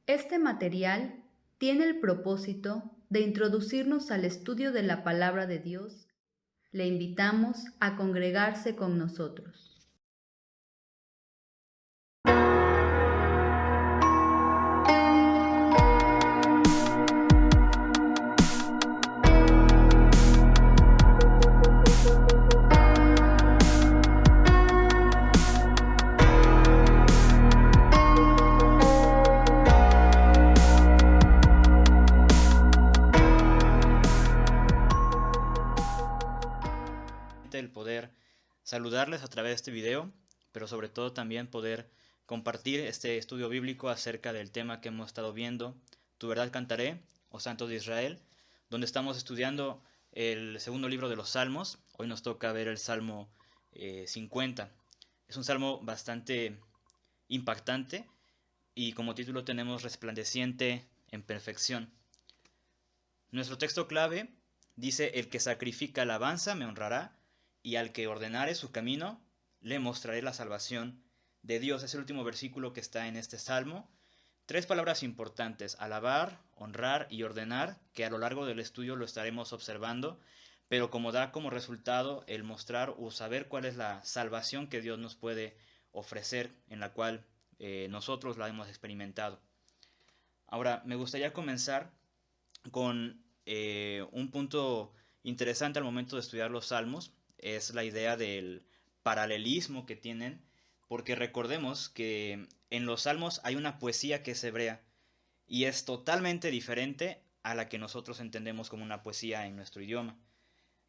Este material tiene el propósito de introducirnos al estudio de la palabra de Dios. Le invitamos a congregarse con nosotros. El poder saludarles a través de este video, pero sobre todo también poder compartir este estudio bíblico acerca del tema que hemos estado viendo, Tu verdad cantaré, o Santos de Israel, donde estamos estudiando el segundo libro de los Salmos. Hoy nos toca ver el Salmo 50. Es un salmo bastante impactante y como título tenemos resplandeciente en perfección. Nuestro texto clave dice: el que sacrifica alabanza me honrará, y al que ordenare su camino, le mostraré la salvación de Dios. Es el último versículo que está en este salmo. Tres palabras importantes: alabar, honrar y ordenar, que a lo largo del estudio lo estaremos observando, pero como da como resultado el mostrar o saber cuál es la salvación que Dios nos puede ofrecer, en la cual nosotros la hemos experimentado. Ahora, me gustaría comenzar con un punto interesante al momento de estudiar los salmos. Es la idea del paralelismo que tienen, porque recordemos que en los salmos hay una poesía que es hebrea y es totalmente diferente a la que nosotros entendemos como una poesía en nuestro idioma.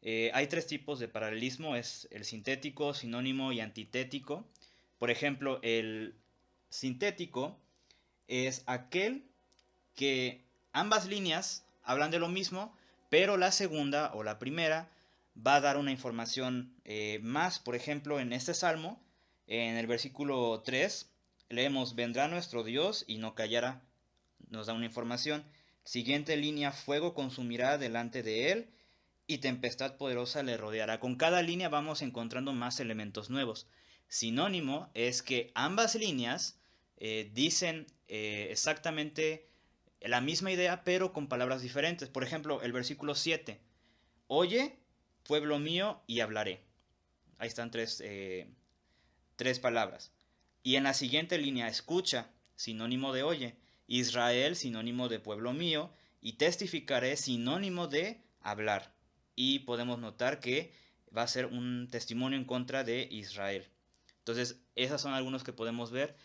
Hay tres tipos de paralelismo: es el sintético, sinónimo y antitético. Por ejemplo, el sintético es aquel que ambas líneas hablan de lo mismo, pero la segunda o la primera va a dar una información más. Por ejemplo, en este salmo, en el versículo 3, leemos: vendrá nuestro Dios y no callará. Nos da una información. Siguiente línea: fuego consumirá delante de él y tempestad poderosa le rodeará. Con cada línea vamos encontrando más elementos nuevos. Sinónimo es que ambas líneas dicen exactamente la misma idea, pero con palabras diferentes. Por ejemplo, el versículo 7: oye, pueblo mío, y hablaré. Ahí están tres palabras. Y en la siguiente línea: escucha, sinónimo de oye; Israel, sinónimo de pueblo mío; y testificaré, sinónimo de hablar. Y podemos notar que va a ser un testimonio en contra de Israel. Entonces, esas son algunos que podemos ver.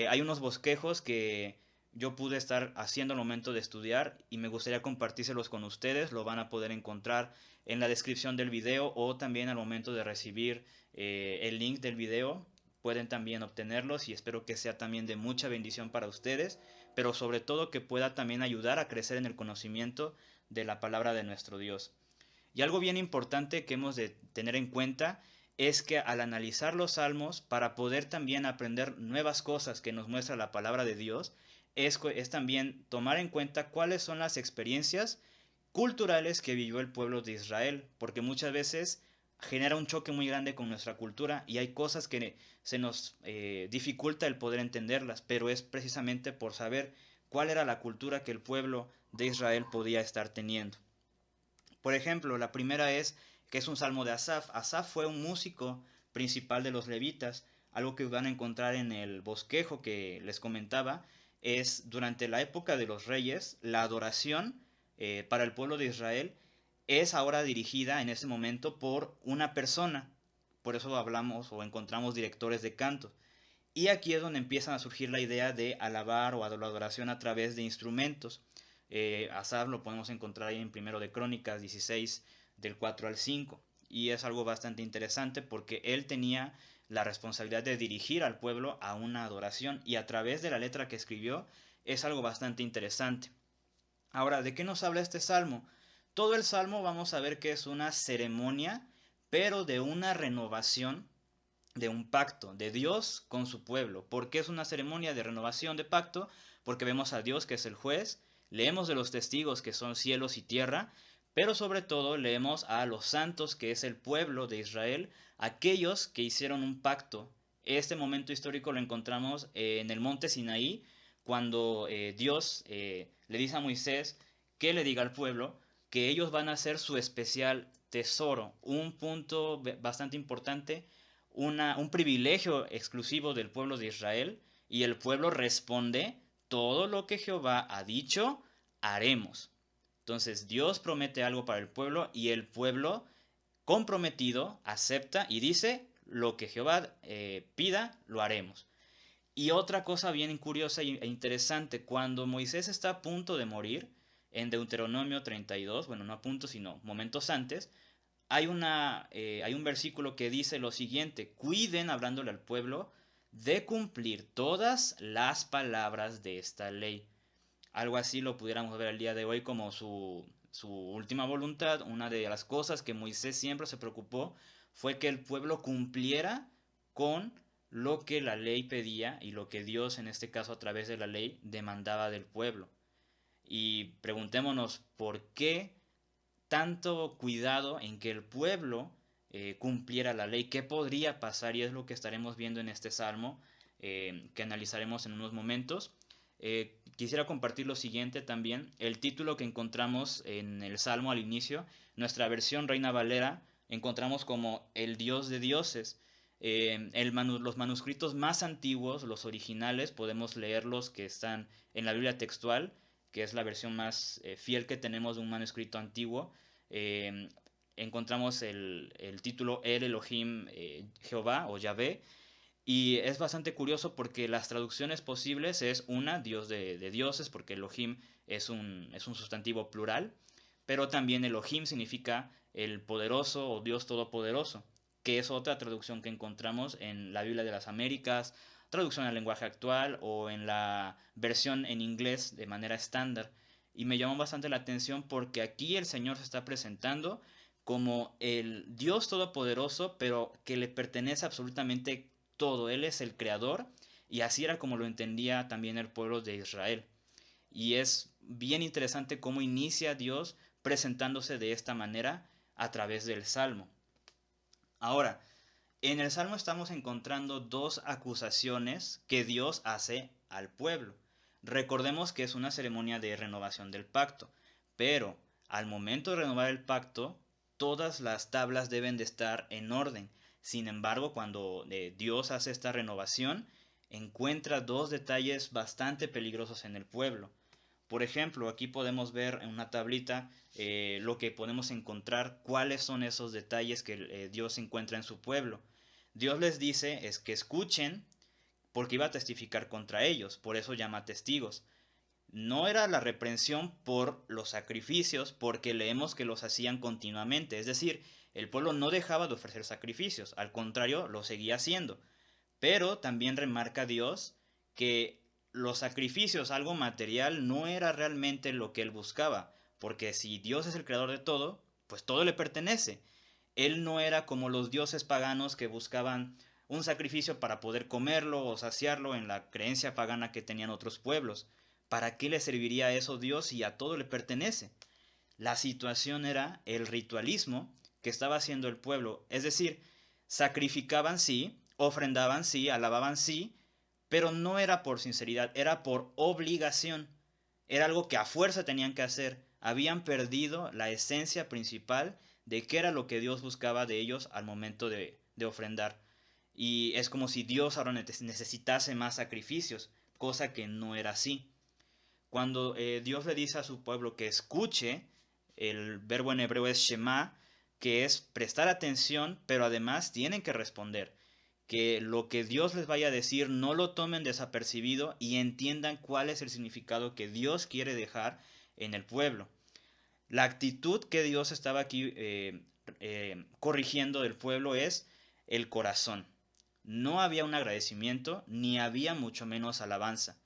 Hay unos bosquejos que yo pude estar haciendo al momento de estudiar y me gustaría compartírselos con ustedes. Lo van a poder encontrar en la descripción del video o también al momento de recibir el link del video. Pueden también obtenerlos y espero que sea también de mucha bendición para ustedes, pero sobre todo que pueda también ayudar a crecer en el conocimiento de la palabra de nuestro Dios. Y algo bien importante que hemos de tener en cuenta es que al analizar los salmos, para poder también aprender nuevas cosas que nos muestra la palabra de Dios, es también tomar en cuenta cuáles son las experiencias culturales que vivió el pueblo de Israel, porque muchas veces genera un choque muy grande con nuestra cultura y hay cosas que se nos dificulta el poder entenderlas, pero es precisamente por saber cuál era la cultura que el pueblo de Israel podía estar teniendo. Por ejemplo, la primera es que es un salmo de Asaf. Asaf fue un músico principal de los levitas. Algo que van a encontrar en el bosquejo que les comentaba es: durante la época de los reyes, la adoración para el pueblo de Israel es ahora dirigida en ese momento por una persona. Por eso hablamos o encontramos directores de canto. Y aquí es donde empiezan a surgir la idea de alabar o la adoración a través de instrumentos. Asaf lo podemos encontrar ahí en Primero de Crónicas 16, del 4 al 5. Y es algo bastante interesante porque él tenía la responsabilidad de dirigir al pueblo a una adoración, y a través de la letra que escribió es algo bastante interesante. Ahora, ¿de qué nos habla este salmo? Todo el salmo vamos a ver que es una ceremonia, pero de una renovación de un pacto de Dios con su pueblo. ¿Por qué es una ceremonia de renovación de pacto? Porque vemos a Dios, que es el juez, leemos de los testigos, que son cielos y tierra, pero sobre todo leemos a los santos, que es el pueblo de Israel, aquellos que hicieron un pacto. Este momento histórico lo encontramos en el monte Sinaí, cuando Dios le dice a Moisés que le diga al pueblo que ellos van a ser su especial tesoro, un punto bastante importante, un privilegio exclusivo del pueblo de Israel, y el pueblo responde: todo lo que Jehová ha dicho, haremos. Entonces Dios promete algo para el pueblo y el pueblo comprometido acepta y dice: lo que Jehová pida, lo haremos. Y otra cosa bien curiosa e interesante, cuando Moisés está a punto de morir, en Deuteronomio 32, bueno, no a punto, sino momentos antes, hay un versículo que dice lo siguiente: cuiden, hablándole al pueblo, de cumplir todas las palabras de esta ley. Algo así lo pudiéramos ver el día de hoy como su última voluntad. Una de las cosas que Moisés siempre se preocupó fue que el pueblo cumpliera con lo que la ley pedía y lo que Dios, en este caso a través de la ley, demandaba del pueblo. Y preguntémonos por qué tanto cuidado en que el pueblo cumpliera la ley. ¿Qué podría pasar? Y es lo que estaremos viendo en este salmo, que analizaremos en unos momentos. Quisiera compartir lo siguiente también: el título que encontramos en el salmo al inicio, nuestra versión Reina Valera, encontramos como el Dios de dioses. Los manuscritos más antiguos, los originales, podemos leerlos, que están en la Biblia textual, que es la versión más fiel que tenemos de un manuscrito antiguo. eh, Encontramos el título El Elohim, Jehová o Yahvé, y es bastante curioso porque las traducciones posibles es una, Dios de dioses, porque Elohim es un sustantivo plural, pero también Elohim significa el poderoso o Dios todopoderoso, que es otra traducción que encontramos en la Biblia de las Américas, traducción al lenguaje actual o en la versión en inglés de manera estándar. Y me llamó bastante la atención porque aquí el Señor se está presentando como el Dios todopoderoso, pero que le pertenece absolutamente todo. Él es el creador, y así era como lo entendía también el pueblo de Israel. Y es bien interesante cómo inicia Dios presentándose de esta manera a través del Salmo. Ahora, en el Salmo estamos encontrando dos acusaciones que Dios hace al pueblo. Recordemos que es una ceremonia de renovación del pacto, pero al momento de renovar el pacto, todas las tablas deben de estar en orden. Sin embargo, cuando Dios hace esta renovación, encuentra dos detalles bastante peligrosos en el pueblo. Por ejemplo, aquí podemos ver en una tablita lo que podemos encontrar, cuáles son esos detalles que Dios encuentra en su pueblo. Dios les dice es que escuchen, porque iba a testificar contra ellos, por eso llama testigos. No era la reprensión por los sacrificios, porque leemos que los hacían continuamente, es decir, el pueblo no dejaba de ofrecer sacrificios, al contrario, lo seguía haciendo. Pero también remarca Dios que los sacrificios, algo material, no era realmente lo que él buscaba, porque si Dios es el creador de todo, pues todo le pertenece. Él no era como los dioses paganos que buscaban un sacrificio para poder comerlo o saciarlo en la creencia pagana que tenían otros pueblos. ¿Para qué le serviría eso a Dios si a todo le pertenece? La situación era el ritualismo que estaba haciendo el pueblo, es decir, sacrificaban sí, ofrendaban sí, alababan sí, pero no era por sinceridad, era por obligación. Era algo que a fuerza tenían que hacer. Habían perdido la esencia principal de qué era lo que Dios buscaba de ellos al momento de ofrendar. Y es como si Dios ahora necesitase más sacrificios, cosa que no era así. Cuando Dios le dice a su pueblo que escuche, el verbo en hebreo es shema, que es prestar atención, pero además tienen que responder. Que lo que Dios les vaya a decir no lo tomen desapercibido y entiendan cuál es el significado que Dios quiere dejar en el pueblo. La actitud que Dios estaba aquí corrigiendo del pueblo es el corazón. No había un agradecimiento, ni había mucho menos alabanza.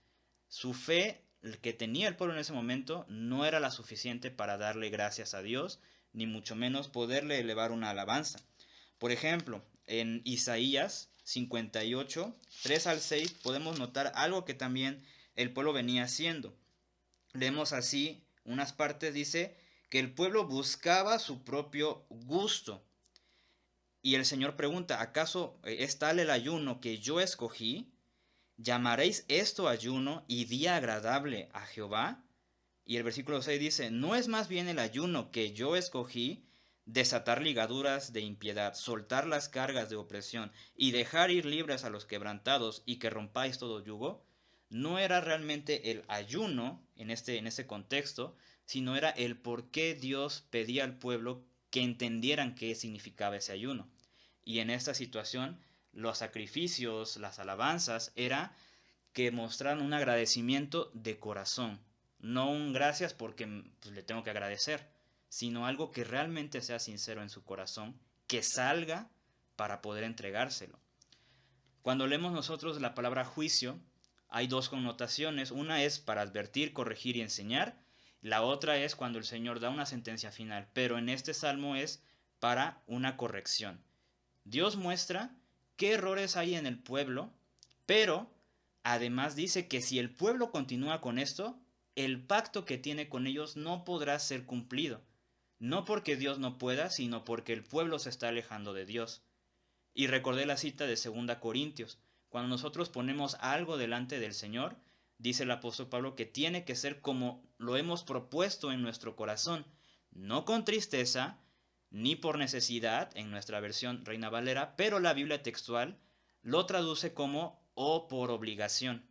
Su fe que tenía el pueblo en ese momento no era la suficiente para darle gracias a Dios, ni mucho menos poderle elevar una alabanza. Por ejemplo, en Isaías 58, 3 al 6, podemos notar algo que también el pueblo venía haciendo. Leemos así unas partes, dice que el pueblo buscaba su propio gusto. Y el Señor pregunta: ¿acaso es tal el ayuno que yo escogí? ¿Llamaréis esto ayuno y día agradable a Jehová? Y el versículo 6 dice, ¿no es más bien el ayuno que yo escogí, desatar ligaduras de impiedad, soltar las cargas de opresión y dejar ir libres a los quebrantados y que rompáis todo yugo? No era realmente el ayuno en este contexto, sino era el por qué Dios pedía al pueblo que entendieran qué significaba ese ayuno. Y en esta situación, los sacrificios, las alabanzas, era que mostraran un agradecimiento de corazón. No un gracias porque pues, le tengo que agradecer, sino algo que realmente sea sincero en su corazón, que salga para poder entregárselo. Cuando leemos nosotros la palabra juicio, hay dos connotaciones. Una es para advertir, corregir y enseñar. La otra es cuando el Señor da una sentencia final. Pero en este salmo es para una corrección. Dios muestra qué errores hay en el pueblo, pero además dice que si el pueblo continúa con esto, el pacto que tiene con ellos no podrá ser cumplido. No porque Dios no pueda, sino porque el pueblo se está alejando de Dios. Y recordé la cita de 2 Corintios. Cuando nosotros ponemos algo delante del Señor, dice el apóstol Pablo que tiene que ser como lo hemos propuesto en nuestro corazón, no con tristeza, ni por necesidad, en nuestra versión Reina Valera, pero la Biblia textual lo traduce como o por obligación.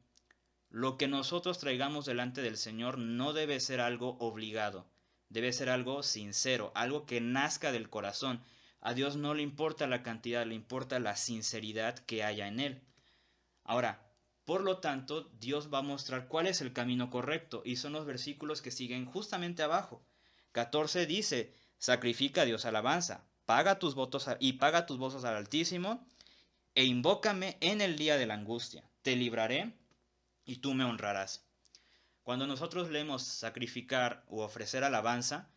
Lo que nosotros traigamos delante del Señor no debe ser algo obligado, debe ser algo sincero, algo que nazca del corazón. A Dios no le importa la cantidad, le importa la sinceridad que haya en él. Ahora, por lo tanto, Dios va a mostrar cuál es el camino correcto, y son los versículos que siguen justamente abajo. 14 dice, sacrifica a Dios alabanza, paga tus votos al Altísimo, e invócame en el día de la angustia. Te libraré y tú me honrarás. Cuando nosotros leemos sacrificar u ofrecer alabanza,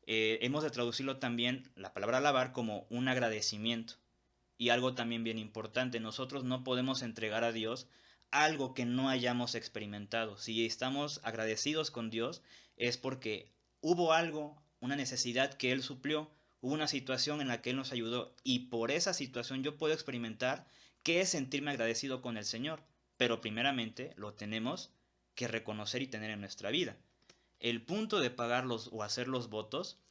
hemos de traducirlo también, la palabra alabar, como un agradecimiento. Y algo también bien importante, nosotros no podemos entregar a Dios algo que no hayamos experimentado. Si estamos agradecidos con Dios es porque hubo algo, una necesidad que Él suplió, hubo una situación en la que Él nos ayudó y por esa situación yo puedo experimentar qué es sentirme agradecido con el Señor. Pero primeramente lo tenemos que reconocer y tener en nuestra vida. El punto de pagarlos o hacer los votos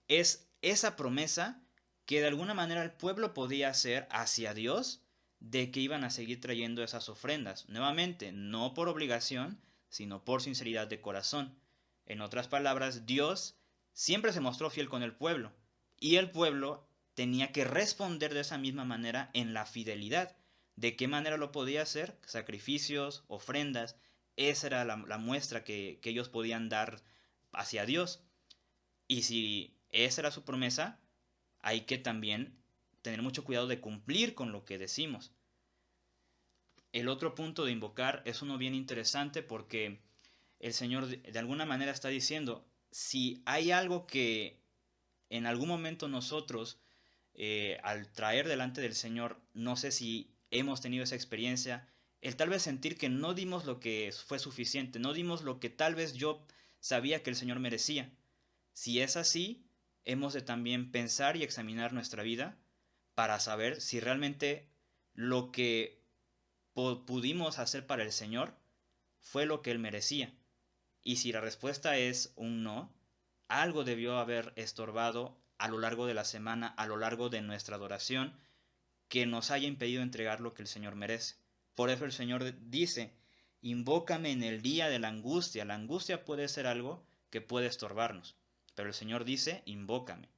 es esa promesa que de alguna manera el pueblo podía hacer hacia Dios de que iban a seguir trayendo esas ofrendas. Nuevamente, no por obligación, sino por sinceridad de corazón. En otras palabras, Dios siempre se mostró fiel con el pueblo y el pueblo tenía que responder de esa misma manera en la fidelidad. ¿De qué manera lo podía hacer? Sacrificios, ofrendas. Esa era la muestra que ellos podían dar hacia Dios. Y si esa era su promesa, hay que también tener mucho cuidado de cumplir con lo que decimos. El otro punto de invocar es uno bien interesante porque el Señor de alguna manera está diciendo, si hay algo que en algún momento nosotros, al traer delante del Señor, no sé si hemos tenido esa experiencia, el tal vez sentir que no dimos lo que fue suficiente, no dimos lo que tal vez yo sabía que el Señor merecía. Si es así, hemos de también pensar y examinar nuestra vida para saber si realmente lo que pudimos hacer para el Señor fue lo que Él merecía. Y si la respuesta es un no, algo debió haber estorbado a lo largo de la semana, a lo largo de nuestra adoración, que nos haya impedido entregar lo que el Señor merece. Por eso el Señor dice, invócame en el día de la angustia. La angustia puede ser algo que puede estorbarnos, pero el Señor dice, invócame.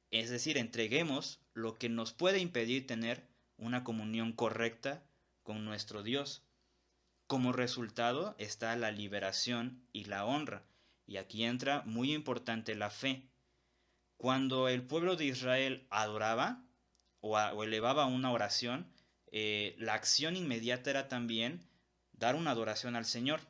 Es decir, entreguemos lo que nos puede impedir tener una comunión correcta con nuestro Dios. Como resultado está la liberación y la honra. Y aquí entra muy importante la fe. Cuando el pueblo de Israel adoraba o elevaba una oración, la acción inmediata era también dar una adoración al Señor.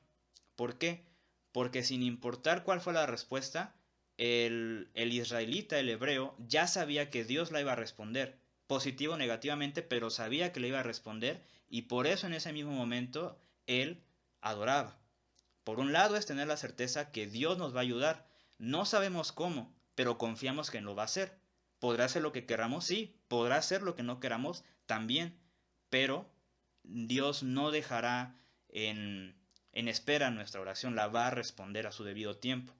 ¿Por qué? Porque sin importar cuál fue la respuesta, el israelita, el hebreo, ya sabía que Dios la iba a responder, positivo o negativamente, pero sabía que le iba a responder y por eso en ese mismo momento él adoraba. Por un lado es tener la certeza que Dios nos va a ayudar. No sabemos cómo, pero confiamos que lo va a hacer. ¿Podrá hacer lo que queramos? Sí. ¿Podrá hacer lo que no queramos? También. Pero Dios no dejará en espera nuestra oración, la va a responder a su debido tiempo.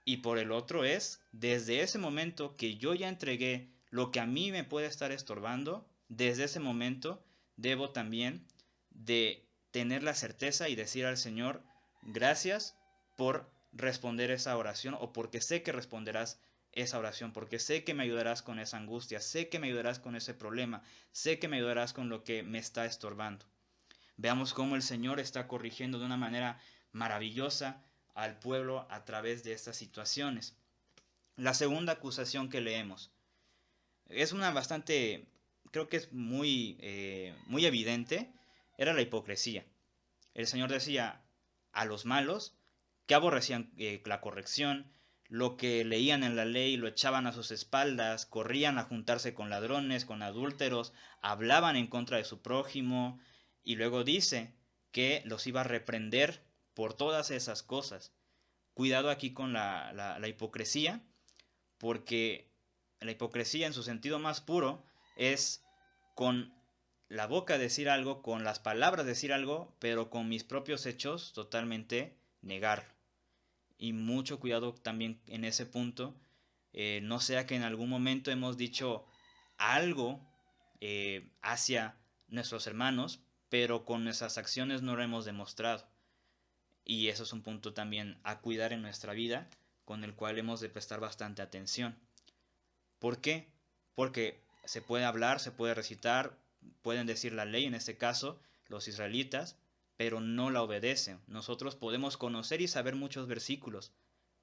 Y por el otro es, desde ese momento que yo ya entregué lo que a mí me puede estar estorbando, desde ese momento debo también de tener la certeza y decir al Señor, gracias por responder esa oración, o porque sé que responderás esa oración, porque sé que me ayudarás con esa angustia, sé que me ayudarás con ese problema, sé que me ayudarás con lo que me está estorbando. Veamos cómo el Señor está corrigiendo de una manera maravillosa al pueblo a través de estas situaciones. La segunda acusación que leemos es una bastante, creo que es muy evidente, era la hipocresía. El Señor decía a los malos que aborrecían la corrección, lo que leían en la ley lo echaban a sus espaldas, corrían a juntarse con ladrones, con adúlteros, hablaban en contra de su prójimo, y luego dice que los iba a reprender por todas esas cosas. Cuidado aquí con la hipocresía, porque la hipocresía en su sentido más puro es con la boca decir algo, con las palabras decir algo, pero con mis propios hechos totalmente negarlo. Y mucho cuidado también en ese punto, no sea que en algún momento hemos dicho algo hacia nuestros hermanos, pero con nuestras acciones no lo hemos demostrado. Y eso es un punto también a cuidar en nuestra vida, con el cual hemos de prestar bastante atención. ¿Por qué? Porque se puede hablar, se puede recitar, pueden decir la ley, en este caso, los israelitas, pero no la obedecen. Nosotros podemos conocer y saber muchos versículos,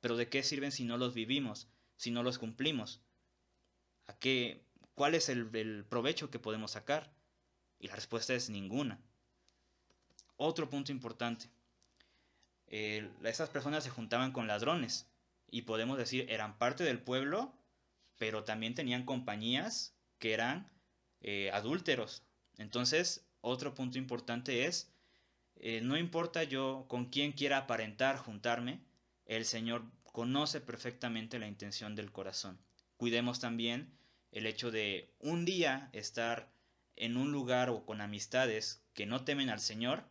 pero ¿de qué sirven si no los vivimos, si no los cumplimos? ¿A qué, ¿Cuál es el provecho que podemos sacar? Y la respuesta es ninguna. Otro punto importante. Esas personas se juntaban con ladrones y podemos decir eran parte del pueblo, pero también tenían compañías que eran adúlteros. Entonces, otro punto importante es, no importa yo con quién quiera aparentar juntarme, el Señor conoce perfectamente la intención del corazón. Cuidemos también el hecho de un día estar en un lugar o con amistades que no temen al Señor,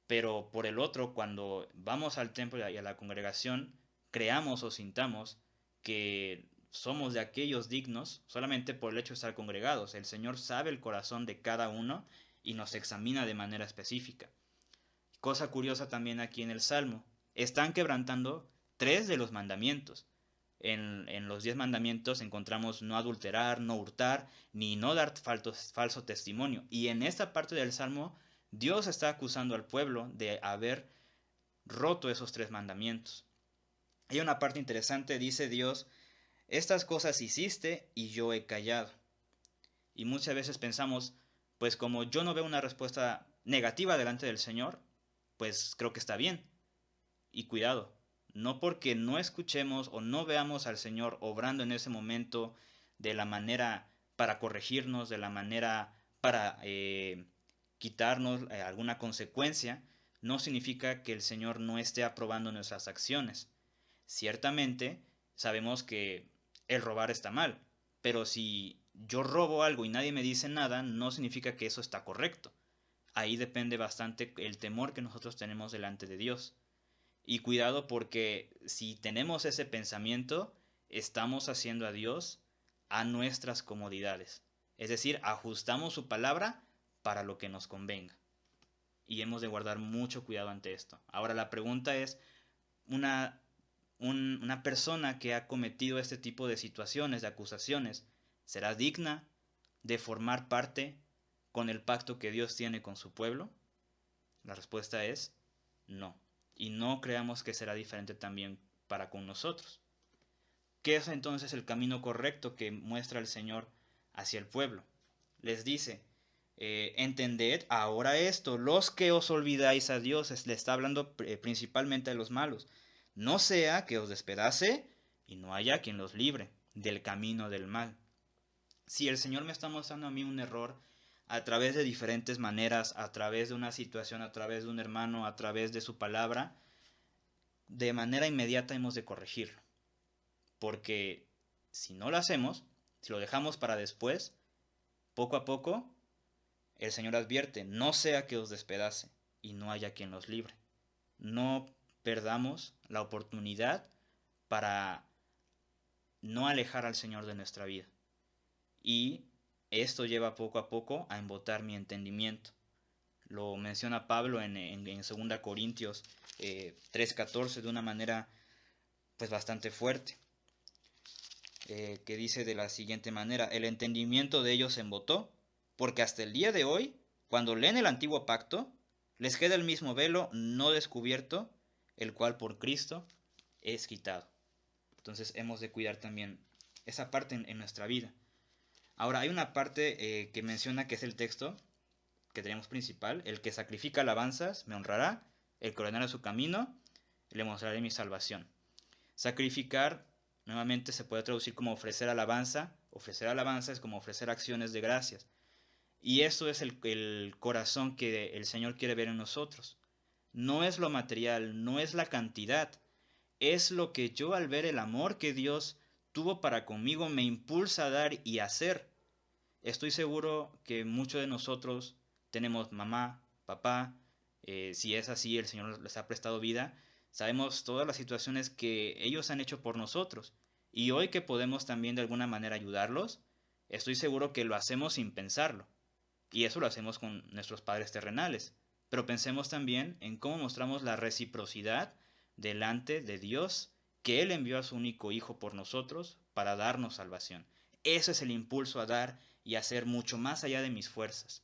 pero por el otro, cuando vamos al templo y a la congregación, creamos o sintamos que somos de aquellos dignos solamente por el hecho de estar congregados. El Señor sabe el corazón de cada uno y nos examina de manera específica. Cosa curiosa también aquí en el Salmo, están quebrantando 3 de los mandamientos. En los 10 mandamientos encontramos no adulterar, no hurtar, ni no dar falso testimonio. Y en esta parte del Salmo, Dios está acusando al pueblo de haber roto esos 3 mandamientos. Hay una parte interesante, dice Dios, estas cosas hiciste y yo he callado. Y muchas veces pensamos, pues como yo no veo una respuesta negativa delante del Señor, pues creo que está bien. Y cuidado, no porque no escuchemos o no veamos al Señor obrando en ese momento de la manera para corregirnos, de la manera para quitarnos alguna consecuencia, no significa que el Señor no esté aprobando nuestras acciones. Ciertamente sabemos que el robar está mal, pero si yo robo algo y nadie me dice nada, no significa que eso está correcto. Ahí depende bastante el temor que nosotros tenemos delante de Dios. Y cuidado porque si tenemos ese pensamiento, estamos haciendo a Dios a nuestras comodidades. Es decir, ajustamos su palabra para lo que nos convenga. Y hemos de guardar mucho cuidado ante esto. Ahora la pregunta es, una persona que ha cometido este tipo de situaciones, de acusaciones, ¿será digna de formar parte con el pacto que Dios tiene con su pueblo? La respuesta es no. Y no creamos que será diferente también para con nosotros. ¿Qué es entonces el camino correcto que muestra el Señor hacia el pueblo? Les dice, entended ahora esto, los que os olvidáis a Dios, le está hablando principalmente a los malos, no sea que os despedace y no haya quien los libre del camino del mal. Si el Señor me está mostrando a mí un error a través de diferentes maneras, a través de una situación, a través de un hermano, a través de su palabra, de manera inmediata hemos de corregirlo. Porque si no lo hacemos, si lo dejamos para después, poco a poco, el Señor advierte, no sea que os despedace y no haya quien los libre. No perdamos la oportunidad para no alejar al Señor de nuestra vida. Y esto lleva poco a poco a embotar mi entendimiento. Lo menciona Pablo en 2 Corintios 3:14 de una manera pues bastante fuerte, que dice de la siguiente manera: el entendimiento de ellos se embotó, porque hasta el día de hoy, cuando leen el antiguo pacto, les queda el mismo velo no descubierto, el cual por Cristo es quitado. Entonces hemos de cuidar también esa parte en nuestra vida. Ahora hay una parte que menciona, que es el texto que tenemos principal: el que sacrifica alabanzas me honrará, el que ordenara su camino le mostraré mi salvación. Sacrificar nuevamente se puede traducir como ofrecer alabanza. Ofrecer alabanza es como ofrecer acciones de gracias. Y eso es el corazón que el Señor quiere ver en nosotros. No es lo material, no es la cantidad, es lo que yo, al ver el amor que Dios tuvo para conmigo, me impulsa a dar y hacer. Estoy seguro que muchos de nosotros tenemos mamá, papá, si es así, el Señor les ha prestado vida, sabemos todas las situaciones que ellos han hecho por nosotros. Y hoy que podemos también de alguna manera ayudarlos, estoy seguro que lo hacemos sin pensarlo. Y eso lo hacemos con nuestros padres terrenales. Pero pensemos también en cómo mostramos la reciprocidad delante de Dios, que Él envió a su único Hijo por nosotros para darnos salvación. Ese es el impulso a dar y a hacer mucho más allá de mis fuerzas.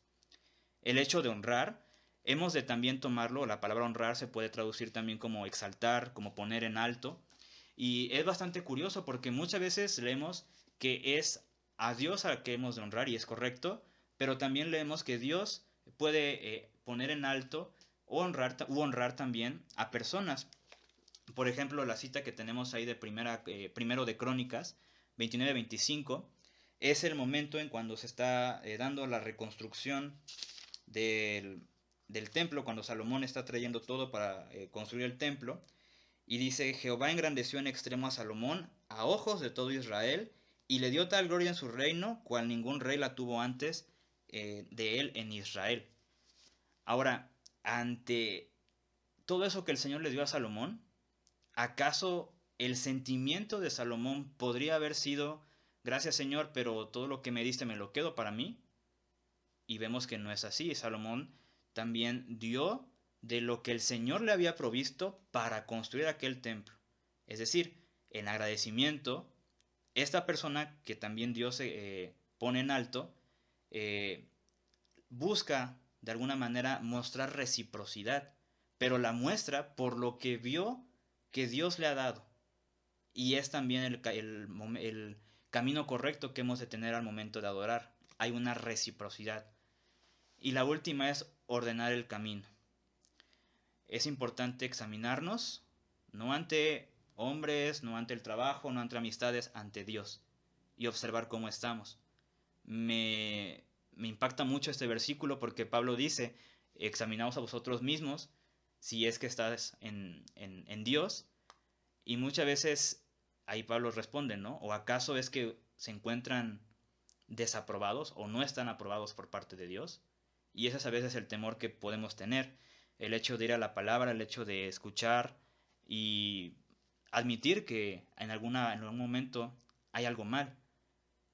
El hecho de honrar, hemos de también tomarlo, la palabra honrar se puede traducir también como exaltar, como poner en alto. Y es bastante curioso porque muchas veces leemos que es a Dios al que hemos de honrar, y es correcto, pero también leemos que Dios puede poner en alto o honrar también a personas. Por ejemplo, la cita que tenemos ahí de primero de Crónicas 29-25 es el momento en cuando se está dando la reconstrucción del templo, cuando Salomón está trayendo todo para construir el templo. Y dice: Jehová engrandeció en extremo a Salomón a ojos de todo Israel, y le dio tal gloria en su reino, cual ningún rey la tuvo antes de él en Israel. Ahora, ante todo eso que el Señor le dio a Salomón, ¿acaso el sentimiento de Salomón podría haber sido: gracias, Señor, pero todo lo que me diste me lo quedo para mí? Y vemos que no es así. Salomón también dio de lo que el Señor le había provisto para construir aquel templo. Es decir, en agradecimiento, esta persona que también Dios pone en alto, busca de alguna manera mostrar reciprocidad, pero la muestra por lo que vio que Dios le ha dado. Y es también el camino correcto que hemos de tener al momento de adorar. Hay una reciprocidad. Y la última es ordenar el camino. Es importante examinarnos, no ante hombres, no ante el trabajo, no ante amistades, ante Dios, y observar cómo estamos. Me impacta mucho este versículo porque Pablo dice: examinaos a vosotros mismos si es que estás en Dios. Y muchas veces ahí Pablo responde, ¿no? ¿O acaso es que se encuentran desaprobados o no están aprobados por parte de Dios? Y ese es a veces el temor que podemos tener, el hecho de ir a la palabra, el hecho de escuchar y admitir que en algún momento hay algo mal,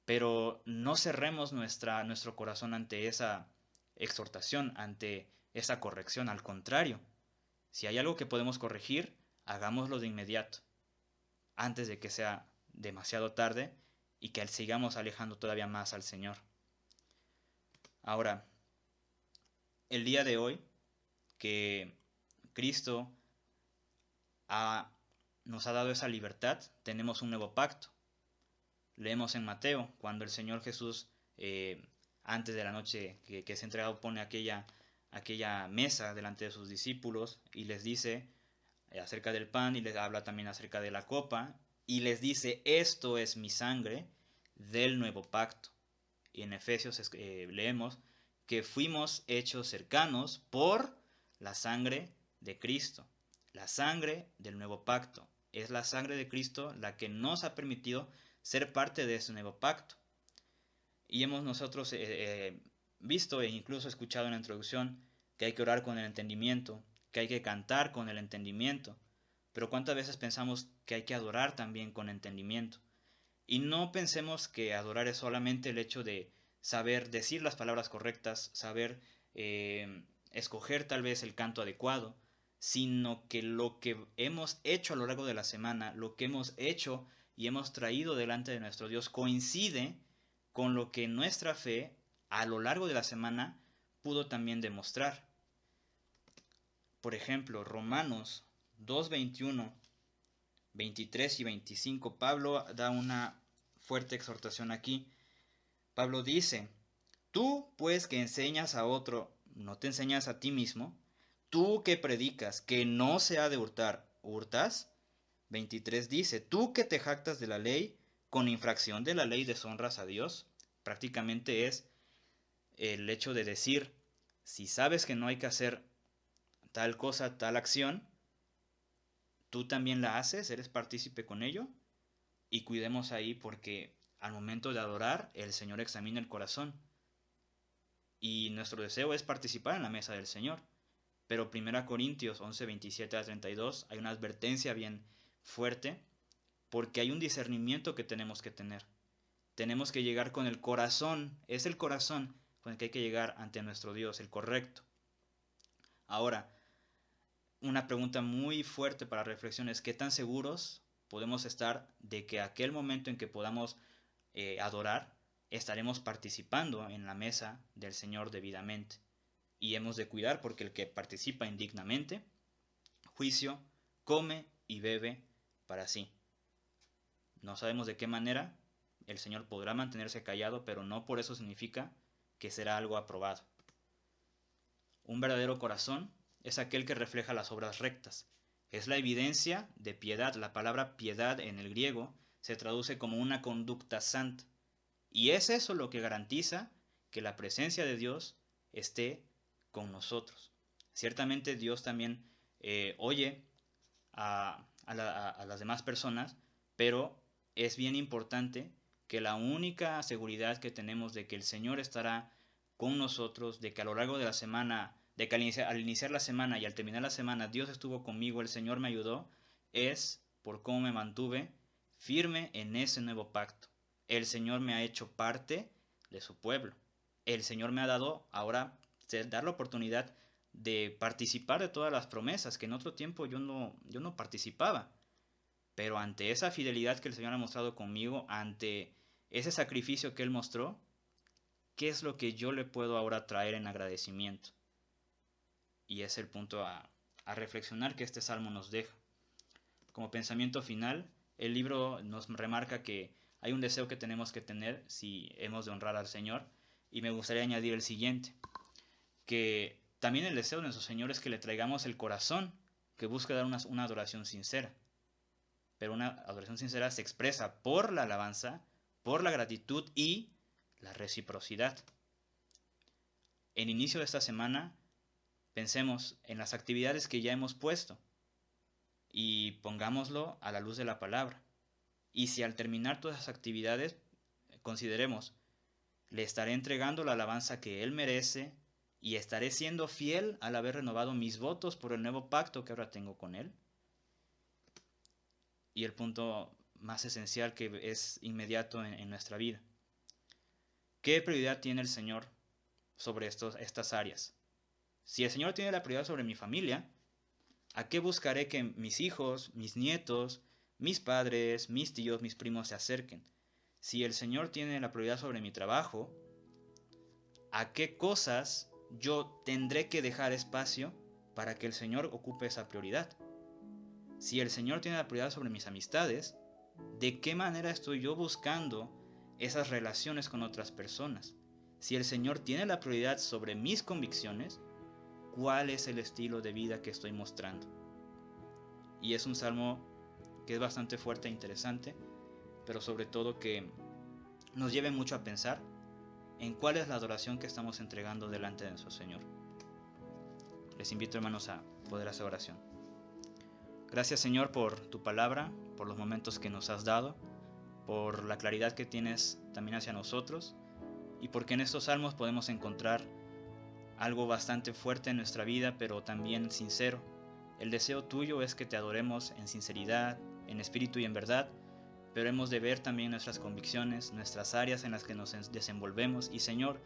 pero no cerremos nuestro corazón ante esa exhortación, ante esa corrección. Al contrario, si hay algo que podemos corregir, hagámoslo de inmediato, antes de que sea demasiado tarde y que sigamos alejando todavía más al Señor. Ahora, el día de hoy, que Cristo nos ha dado esa libertad, tenemos un nuevo pacto. Leemos en Mateo, cuando el Señor Jesús, antes de la noche que es entregado, pone aquella mesa delante de sus discípulos y les dice acerca del pan, y les habla también acerca de la copa, y les dice: esto es mi sangre del nuevo pacto. Y en Efesios leemos que fuimos hechos cercanos por la sangre de Cristo. La sangre del nuevo pacto. Es la sangre de Cristo la que nos ha permitido ser parte de ese nuevo pacto. Y hemos nosotros visto e incluso escuchado en la introducción que hay que orar con el entendimiento, que hay que cantar con el entendimiento, pero ¿cuántas veces pensamos que hay que adorar también con entendimiento? Y no pensemos que adorar es solamente el hecho de saber decir las palabras correctas, saber escoger tal vez el canto adecuado, sino que lo que hemos hecho a lo largo de la semana, lo que hemos hecho y hemos traído delante de nuestro Dios coincide con lo que nuestra fe a lo largo de la semana pudo también demostrar. Por ejemplo, Romanos 2:21, 23 y 25, Pablo da una fuerte exhortación aquí. Pablo dice: tú pues que enseñas a otro, ¿no te enseñas a ti mismo? Tú que predicas que no se ha de hurtar, ¿hurtas? 23 dice: tú que te jactas de la ley, con infracción de la ley deshonras a Dios. Prácticamente es el hecho de decir, si sabes que no hay que hacer tal cosa, tal acción, tú también la haces, eres partícipe con ello. Y cuidemos ahí porque al momento de adorar, el Señor examina el corazón. Y nuestro deseo es participar en la mesa del Señor. Pero 1 Corintios 11, 27 a 32 hay una advertencia bien fuerte porque hay un discernimiento que tenemos que tener. Tenemos que llegar con el corazón, es el corazón con el que hay que llegar ante nuestro Dios, el correcto. Ahora, una pregunta muy fuerte para reflexión es: ¿qué tan seguros podemos estar de que aquel momento en que podamos adorar, estaremos participando en la mesa del Señor debidamente? Y hemos de cuidar porque el que participa indignamente, juicio, come y bebe para sí. No sabemos de qué manera el Señor podrá mantenerse callado, pero no por eso significa que será algo aprobado. Un verdadero corazón es aquel que refleja las obras rectas. Es la evidencia de piedad. La palabra piedad en el griego se traduce como una conducta santa. Y es eso lo que garantiza que la presencia de Dios esté con nosotros. Ciertamente Dios también oye a las demás personas, pero es bien importante que la única seguridad que tenemos de que el Señor estará con nosotros, de que a lo largo de la semana, de que al iniciar la semana y al terminar la semana Dios estuvo conmigo, el Señor me ayudó, es por cómo me mantuve firme en ese nuevo pacto. El Señor me ha hecho parte de su pueblo. El Señor me ha dado ahora dar la oportunidad de participar de todas las promesas que en otro tiempo yo no participaba. Pero ante esa fidelidad que el Señor ha mostrado conmigo, ante ese sacrificio que Él mostró, ¿qué es lo que yo le puedo ahora traer en agradecimiento? Y es el punto a reflexionar que este salmo nos deja. Como pensamiento final, el libro nos remarca que hay un deseo que tenemos que tener si hemos de honrar al Señor, y me gustaría añadir el siguiente: que también el deseo de nuestro Señor es que le traigamos el corazón que busca dar una adoración sincera. Pero una adoración sincera se expresa por la alabanza, por la gratitud y la reciprocidad. En inicio de esta semana, pensemos en las actividades que ya hemos puesto y pongámoslo a la luz de la palabra. Y si al terminar todas esas actividades, consideremos, le estaré entregando la alabanza que Él merece y estaré siendo fiel al haber renovado mis votos por el nuevo pacto que ahora tengo con Él. Y el punto más esencial que es inmediato en nuestra vida: ¿qué prioridad tiene el Señor sobre estas áreas? Si el Señor tiene la prioridad sobre mi familia, ¿a qué buscaré que mis hijos, mis nietos, mis padres, mis tíos, mis primos se acerquen? Si el Señor tiene la prioridad sobre mi trabajo, ¿a qué cosas yo tendré que dejar espacio para que el Señor ocupe esa prioridad? Si el Señor tiene la prioridad sobre mis amistades, ¿de qué manera estoy yo buscando esas relaciones con otras personas? Si el Señor tiene la prioridad sobre mis convicciones, ¿cuál es el estilo de vida que estoy mostrando? Y es un salmo que es bastante fuerte e interesante, pero sobre todo que nos lleve mucho a pensar en cuál es la adoración que estamos entregando delante de nuestro Señor. Les invito, hermanos, a poder hacer oración. Gracias, Señor, por tu palabra, por los momentos que nos has dado, por la claridad que tienes también hacia nosotros, y porque en estos salmos podemos encontrar algo bastante fuerte en nuestra vida, pero también sincero. El deseo tuyo es que te adoremos en sinceridad, en espíritu y en verdad, pero hemos de ver también nuestras convicciones, nuestras áreas en las que nos desenvolvemos. Y Señor,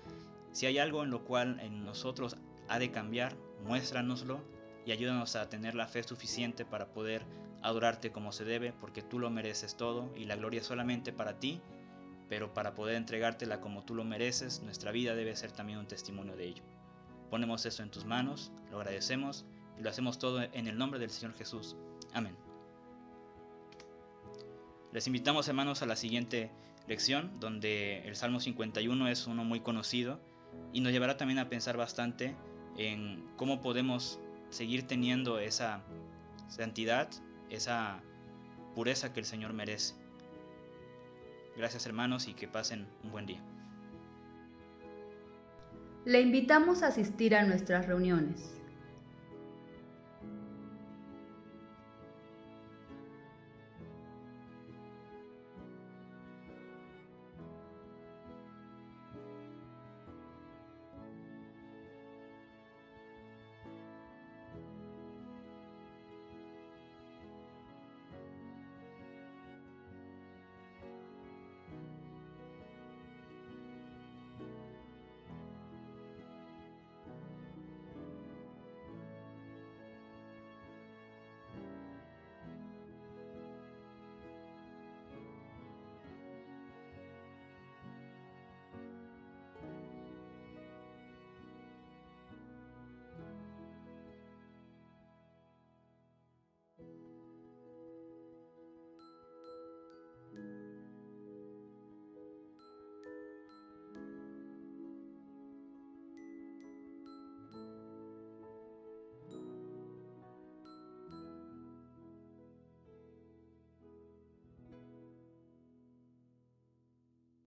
si hay algo en lo cual en nosotros ha de cambiar, muéstranoslo y ayúdanos a tener la fe suficiente para poder adorarte como se debe, porque tú lo mereces todo y la gloria es solamente para ti, pero para poder entregártela como tú lo mereces, nuestra vida debe ser también un testimonio de ello. Ponemos esto en tus manos, lo agradecemos y lo hacemos todo en el nombre del Señor Jesús. Amén. Les invitamos, hermanos, a la siguiente lección, donde el Salmo 51 es uno muy conocido y nos llevará también a pensar bastante en cómo podemos seguir teniendo esa santidad, esa pureza que el Señor merece. Gracias, hermanos, y que pasen un buen día. Le invitamos a asistir a nuestras reuniones.